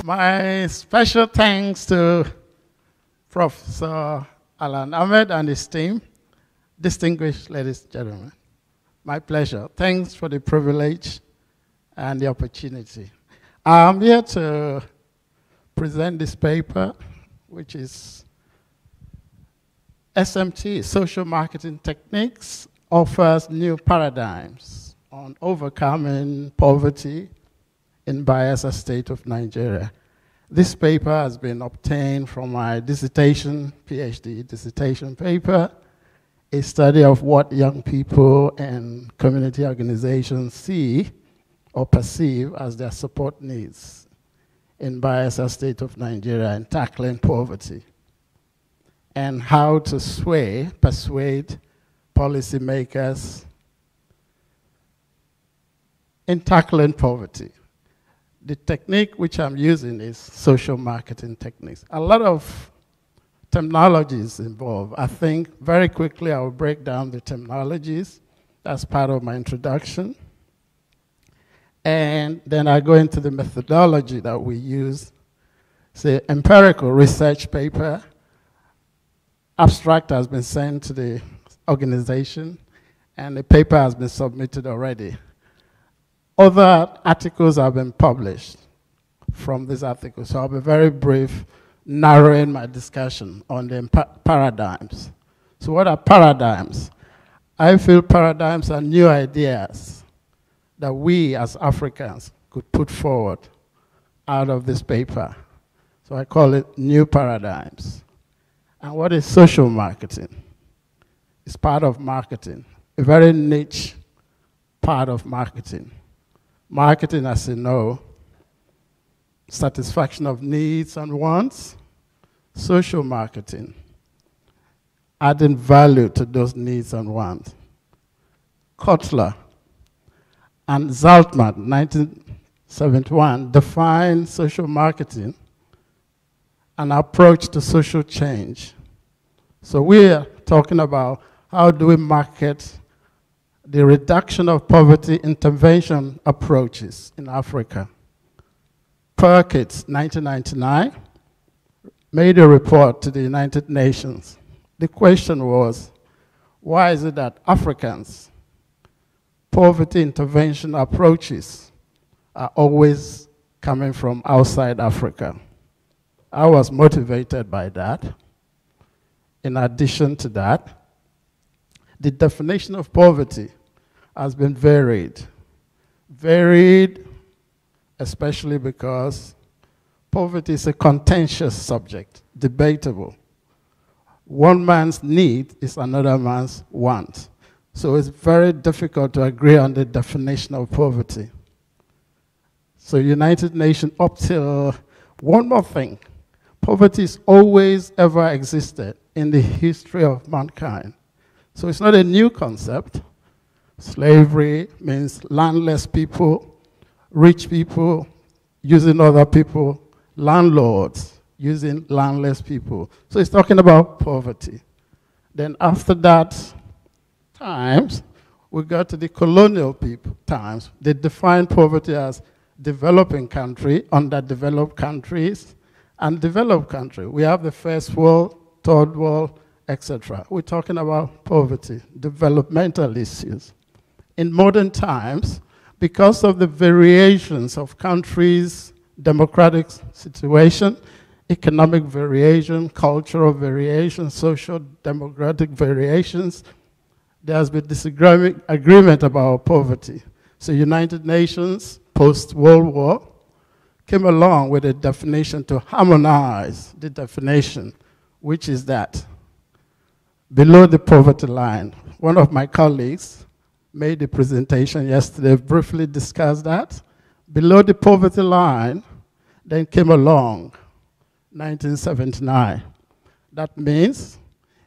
My special thanks to Professor Alan Ahmed and his team, distinguished ladies and gentlemen. My pleasure. Thanks for the privilege and the opportunity. I'm here to present this paper, which is SMT, Social Marketing Techniques, offers new paradigms on overcoming poverty in Bayelsa state of Nigeria. This paper has been obtained from my dissertation, PhD dissertation paper, a study of what young people and community organizations see or perceive as their support needs in Bayelsa state of Nigeria in tackling poverty, and how to persuade policymakers in tackling poverty. The technique which I'm using is social marketing techniques. A lot of terminologies involved. I think very quickly I will break down the terminologies. That's part of my introduction. And then I go into the methodology that we use. Say, empirical research paper. Abstract has been sent to the organization, and the paper has been submitted already. Other articles have been published from this article, so I'll be very brief, narrowing my discussion on the paradigms. So what are paradigms? I feel paradigms are new ideas that we as Africans could put forward out of this paper. So I call it new paradigms. And what is social marketing? It's part of marketing, a very niche part of marketing. Marketing, as you know, satisfaction of needs and wants. Social marketing, adding value to those needs and wants. Kotler and Zaltman, 1971, defined social marketing, an approach to social change. So we are talking about how do we market the reduction of poverty intervention approaches in Africa. Perkins, 1999, made a report to the United Nations. The question was, why is it that Africans' poverty intervention approaches are always coming from outside Africa? I was motivated by that. In addition to that, the definition of poverty has been varied. Varied, especially because poverty is a contentious subject, debatable. One man's need is another man's want. So it's very difficult to agree on the definition of poverty. So United Nations, up till one more thing, poverty has always ever existed in the history of mankind. So it's not a new concept. Slavery means landless people, rich people using other people, landlords using landless people. So it's talking about poverty. Then after that times, we got to the colonial people times. They defined poverty as developing country, underdeveloped countries, and developed country. We have the first world, third world, etc. We're talking about poverty, developmental issues. In modern times, because of the variations of countries' democratic situation, economic variation, cultural variation, social democratic variations, there has been disagreement about poverty. So United Nations, post-World War, came along with a definition to harmonize the definition, which is that below the poverty line. One of my colleagues made a presentation yesterday, briefly discussed that. Below the poverty line, then came along 1979. That means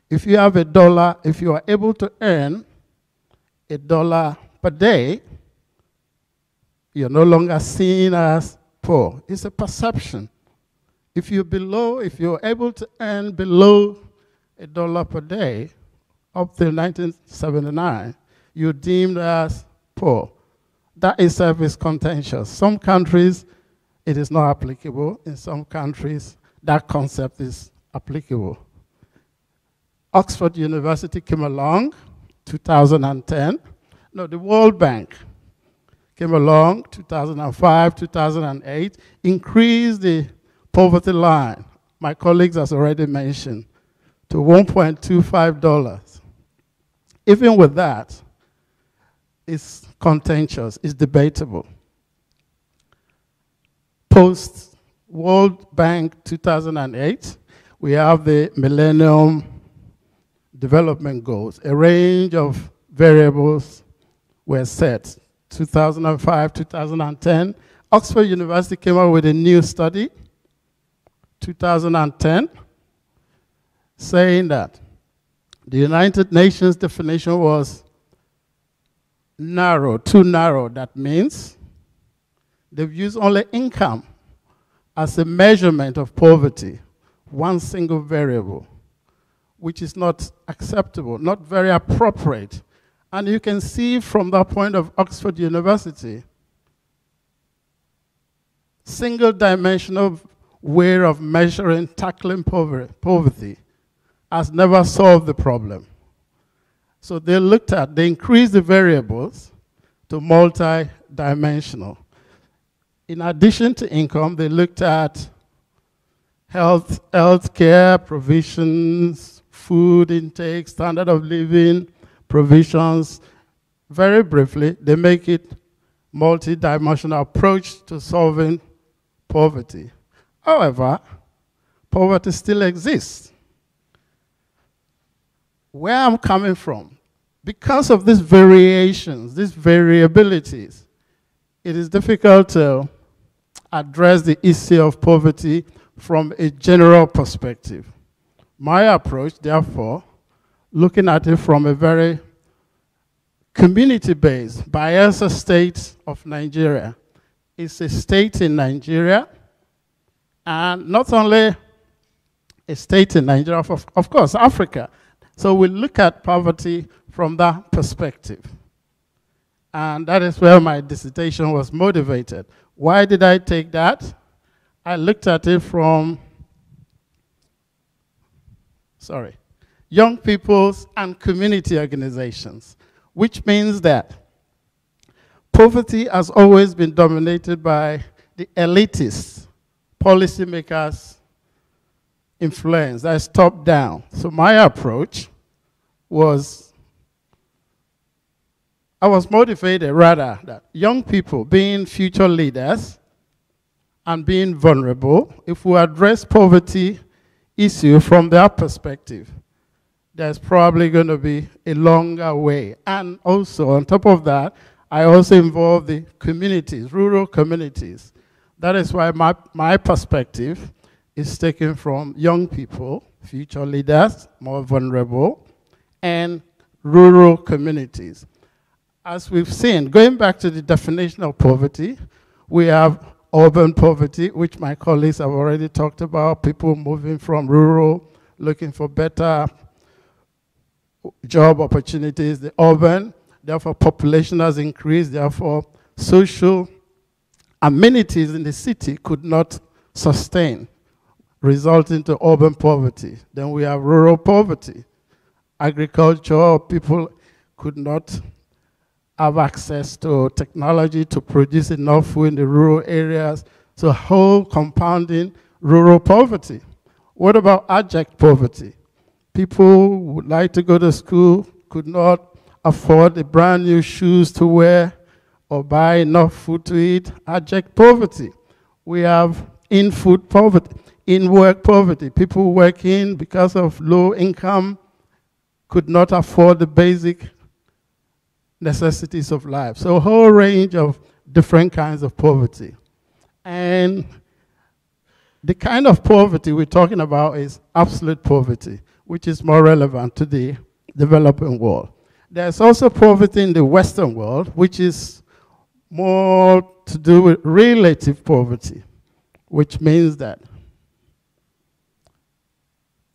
if you have $1, if you are able to earn $1 per day, you're no longer seen as poor. It's a perception. If you're able to earn below $1 per day, up till 1979, you're deemed as poor. That itself is contentious. Some countries it is not applicable. In some countries, that concept is applicable. Oxford University came along, 2010. No, the World Bank came along, 2005, 2008, increased the poverty line, my colleagues has already mentioned, to $1.25. Even with that, it's contentious, it's debatable. Post-World Bank 2008, we have the Millennium Development Goals. A range of variables were set. 2005, 2010. Oxford University came up with a new study, 2010, saying that the United Nations definition was narrow, too narrow. That means they've used only income as a measurement of poverty, one single variable, which is not acceptable, not very appropriate. And you can see from the point of Oxford University, single-dimensional way of measuring, tackling poverty has never solved the problem. So they increased the variables to multi-dimensional. In addition to income, they looked at health care provisions, food intake, standard of living, provisions. Very briefly, they make it multi-dimensional approach to solving poverty. However, poverty still exists. Where I'm coming from, because of these variations, these variabilities, it is difficult to address the issue of poverty from a general perspective. My approach, therefore, looking at it from a very community-based, Bayelsa state of Nigeria. It's a state in Nigeria, and not only a state in Nigeria, of course, Africa. So we look at poverty from that perspective. And that is where my dissertation was motivated. Why did I take that? I looked at it from, young people's and community organizations, which means that poverty has always been dominated by the elitists, policymakers' influence. That's top down. So my approach was, I was motivated rather that young people being future leaders and being vulnerable, if we address poverty issue from their perspective, there's probably going to be a longer way. And also, on top of that, I also involve the communities, rural communities. That is why my perspective is taken from young people, future leaders, more vulnerable, and rural communities. As we've seen, going back to the definition of poverty, we have urban poverty, which my colleagues have already talked about, people moving from rural, looking for better job opportunities, the urban, therefore population has increased, therefore social amenities in the city could not sustain, resulting to urban poverty. Then we have rural poverty. Agriculture, people could not have access to technology to produce enough food in the rural areas. So whole compounding rural poverty. What about abject poverty? People would like to go to school, could not afford the brand new shoes to wear or buy enough food to eat. Abject poverty. We have in-food poverty, in-work poverty. People working because of low income could not afford the basic necessities of life. So a whole range of different kinds of poverty. And the kind of poverty we're talking about is absolute poverty, which is more relevant to the developing world. There's also poverty in the Western world, which is more to do with relative poverty, which means that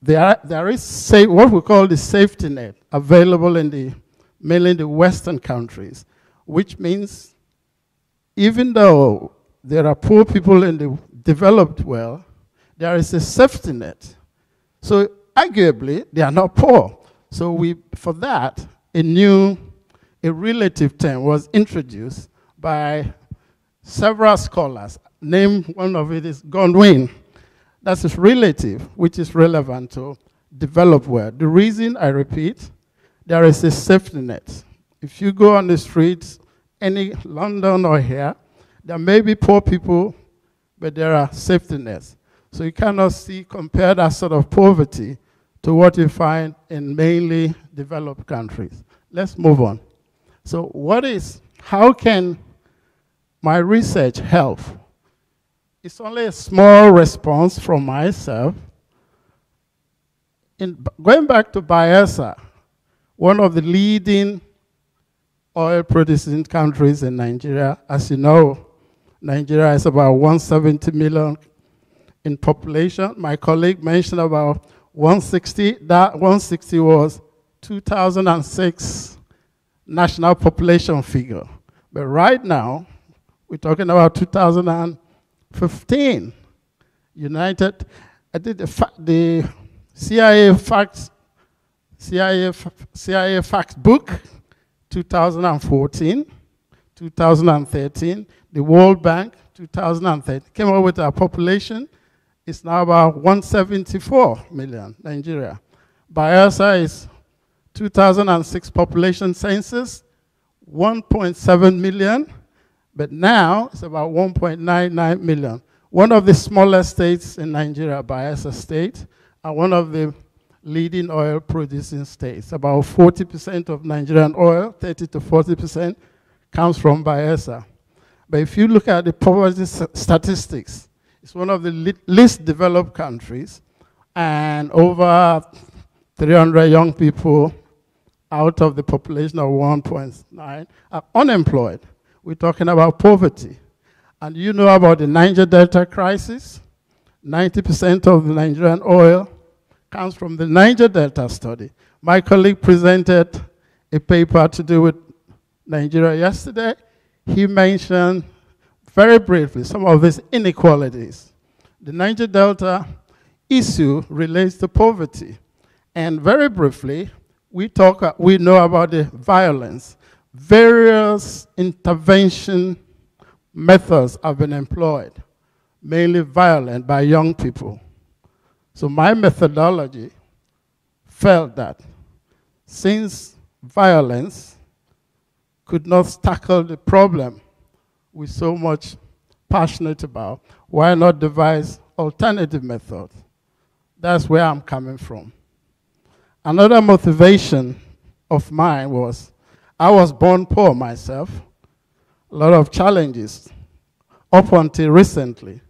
there is what we call the safety net available in mainly the Western countries, which means even though there are poor people in the developed world, there is a safety net. So arguably, they are not poor. So for that, a relative term was introduced by several scholars. Name one of it is Godwin. That's his relative, which is relevant to developed world. The reason, I repeat, there is a safety net. If you go on the streets, any London or here, there may be poor people, but there are safety nets. So you cannot compare that sort of poverty to what you find in mainly developed countries. Let's move on. So how can my research help? It's only a small response from myself. Going back to Bayelsa, one of the leading oil-producing countries in Nigeria. As you know, Nigeria is about 170 million in population. My colleague mentioned about 160. That 160 was 2006 national population figure. But right now, we're talking about 2015. I did the CIA facts book, 2014, 2013, the World Bank, 2013, came up with our population. It's now about 174 million, Nigeria. Bayelsa is 2006 population census, 1.7 million, but now it's about 1.99 million. One of the smallest states in Nigeria, Bayelsa State, and one of the leading oil producing states. About 40% of Nigerian oil, 30 to 40%, comes from Bayelsa. But if you look at the poverty statistics, it's one of the least developed countries, and over 300 young people out of the population of 1.9 are unemployed. We're talking about poverty. And you know about the Niger Delta crisis. 90% of the Nigerian oil comes from the Niger Delta study. My colleague presented a paper to do with Nigeria yesterday. He mentioned very briefly some of these inequalities. The Niger Delta issue relates to poverty. And very briefly, we know about the violence. Various intervention methods have been employed, mainly violent by young people. So my methodology felt that since violence could not tackle the problem we're so much passionate about, why not devise alternative methods? That's where I'm coming from. Another motivation of mine was, I was born poor myself, a lot of challenges. Up until recently,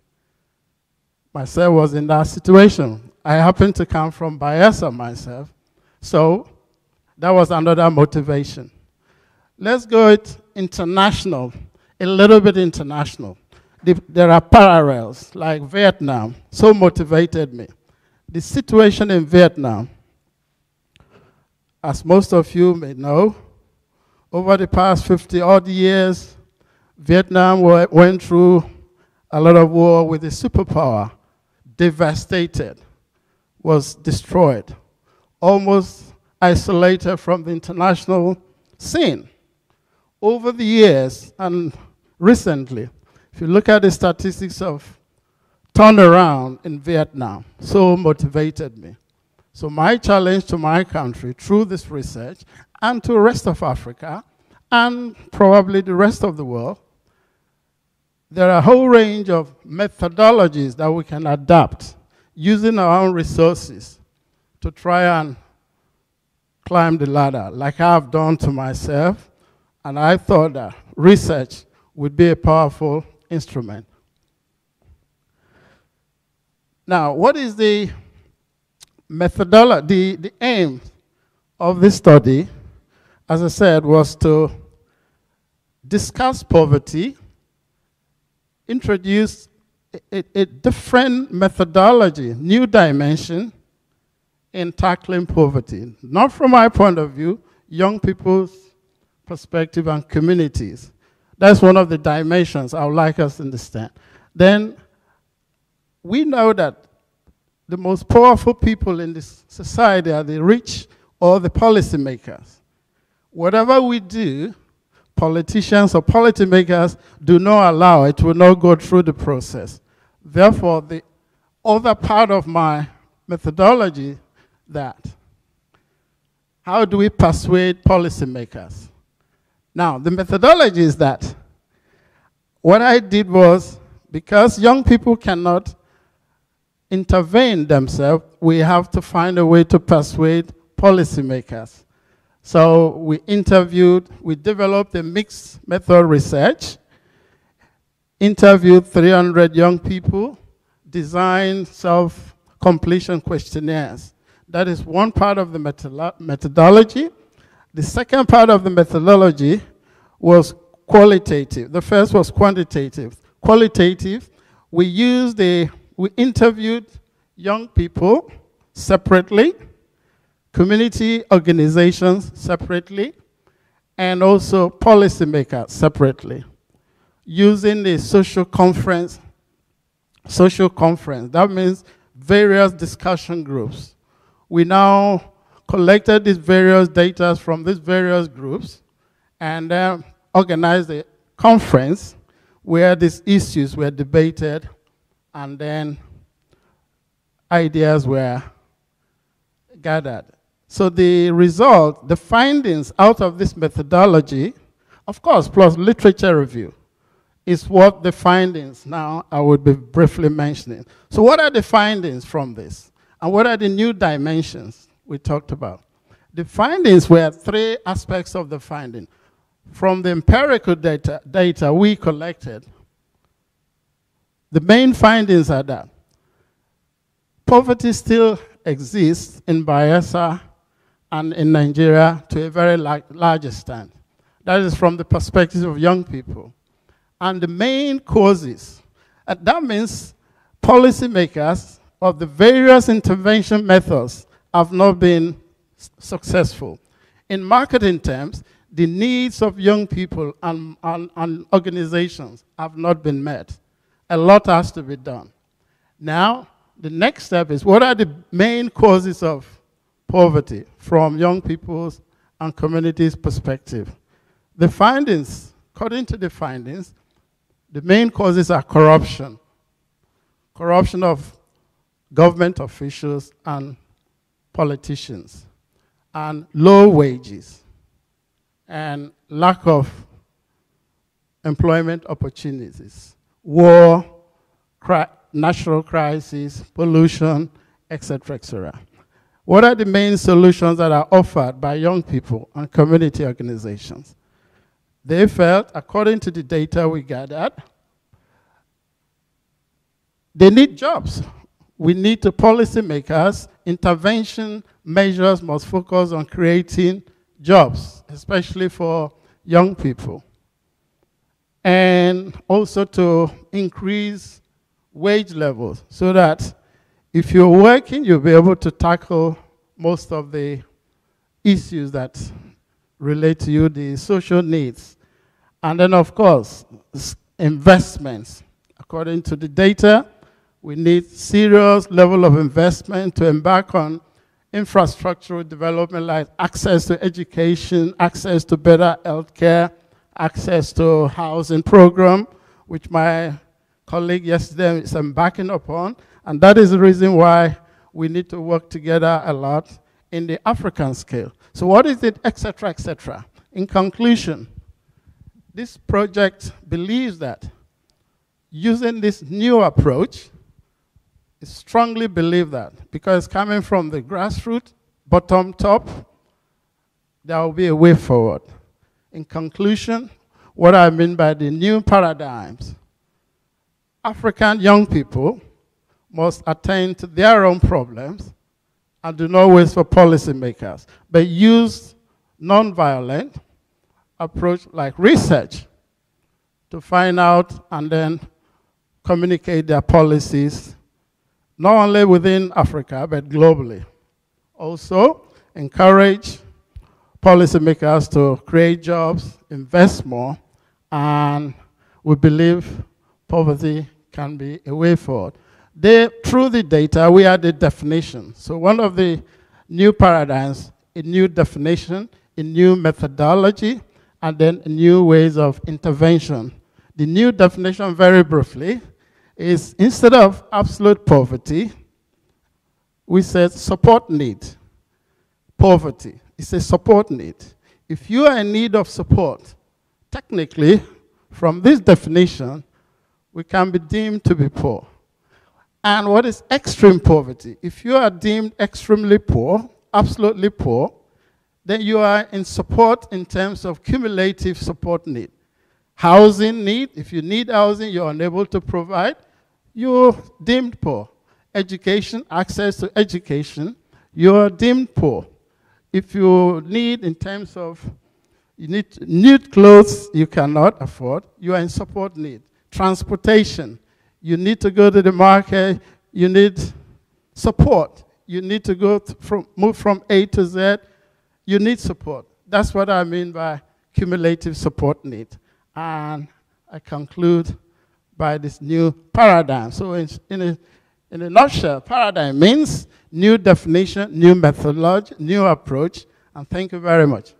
myself was in that situation. I happened to come from Bayelsa myself, so that was another motivation. Let's go international, a little bit international. There are parallels, like Vietnam, so motivated me. The situation in Vietnam, as most of you may know, over the past 50-odd years, Vietnam went through a lot of war with a superpower, devastated, was destroyed, almost isolated from the international scene. Over the years and recently, if you look at the statistics of turnaround in Vietnam, so motivated me. So my challenge to my country through this research and to the rest of Africa and probably the rest of the world, there are a whole range of methodologies that we can adapt using our own resources to try and climb the ladder, like I've done to myself, and I thought that research would be a powerful instrument. Now, what is the methodology, the aim of this study, as I said, was to discuss poverty, introduce a different methodology, new dimension in tackling poverty. Not from my point of view, young people's perspective and communities. That's one of the dimensions I would like us to understand. Then we know that the most powerful people in this society are the rich or the policymakers. Whatever we do, politicians or policymakers do not allow it, will not go through the process. Therefore, the other part of my methodology that how do we persuade policymakers? Now, the methodology is that what I did was, because young people cannot intervene themselves, we have to find a way to persuade policymakers. So we developed a mixed method research, interviewed 300 young people, designed self-completion questionnaires. That is one part of the methodology. The second part of the methodology was qualitative. The first was quantitative. Qualitative, we interviewed young people separately, community organizations separately, and also policymakers separately, using the social conference. That means various discussion groups. We now collected these various data from these various groups and organized a conference where these issues were debated and then ideas were gathered. So the result, the findings out of this methodology, of course, plus literature review, is what the findings now I would be briefly mentioning. So what are the findings from this? And what are the new dimensions we talked about? The findings were three aspects of the finding. From the empirical data we collected, the main findings are that poverty still exists in Bayelsa and in Nigeria to a very large extent. That is from the perspective of young people. And the main causes, that means policymakers of the various intervention methods have not been successful. In marketing terms, the needs of young people and organizations have not been met. A lot has to be done. Now, the next step is, what are the main causes of poverty from young people's and communities' perspective? The findings, according to the findings, the main causes are corruption. Corruption of government officials and politicians, and low wages, and lack of employment opportunities, war, natural crisis, pollution, etc., etc. What are the main solutions that are offered by young people and community organizations? They felt, according to the data we gathered, they need jobs. We need to policymakers, intervention measures must focus on creating jobs, especially for young people. And also to increase wage levels so that if you're working, you'll be able to tackle most of the issues that relate to you, the social needs. And then, of course, investments. According to the data, we need serious level of investment to embark on infrastructural development like access to education, access to better healthcare, access to housing program, which my colleague yesterday is embarking upon. And that is the reason why we need to work together a lot in the African scale. So what is it, et cetera, et cetera? In conclusion, this project believes that using this new approach, I strongly believe that, because coming from the grassroots, bottom top, there will be a way forward. In conclusion, what I mean by the new paradigms, African young people must attend to their own problems and do not wait for policymakers, but use non-violent approach like research to find out and then communicate their policies, not only within Africa, but globally. Also, encourage policymakers to create jobs, invest more, and we believe poverty can be a way forward. Through the data, we had a definition. So one of the new paradigms, a new definition, a new methodology, and then new ways of intervention. The new definition, very briefly, is instead of absolute poverty, we said support need. Poverty is a support need. If you are in need of support, technically, from this definition, we can be deemed to be poor. And what is extreme poverty? If you are deemed extremely poor, absolutely poor, then you are in support in terms of cumulative support need. Housing need, if you need housing, you're unable to provide, you're deemed poor. Education, access to education, you're deemed poor. If you need, in terms of, you need new clothes you cannot afford, you are in support need. Transportation, you need to go to the market, you need support. You need to move from A to Z, you need support. That's what I mean by cumulative support need. And I conclude by this new paradigm. So in a nutshell, paradigm means new definition, new methodology, new approach, and thank you very much.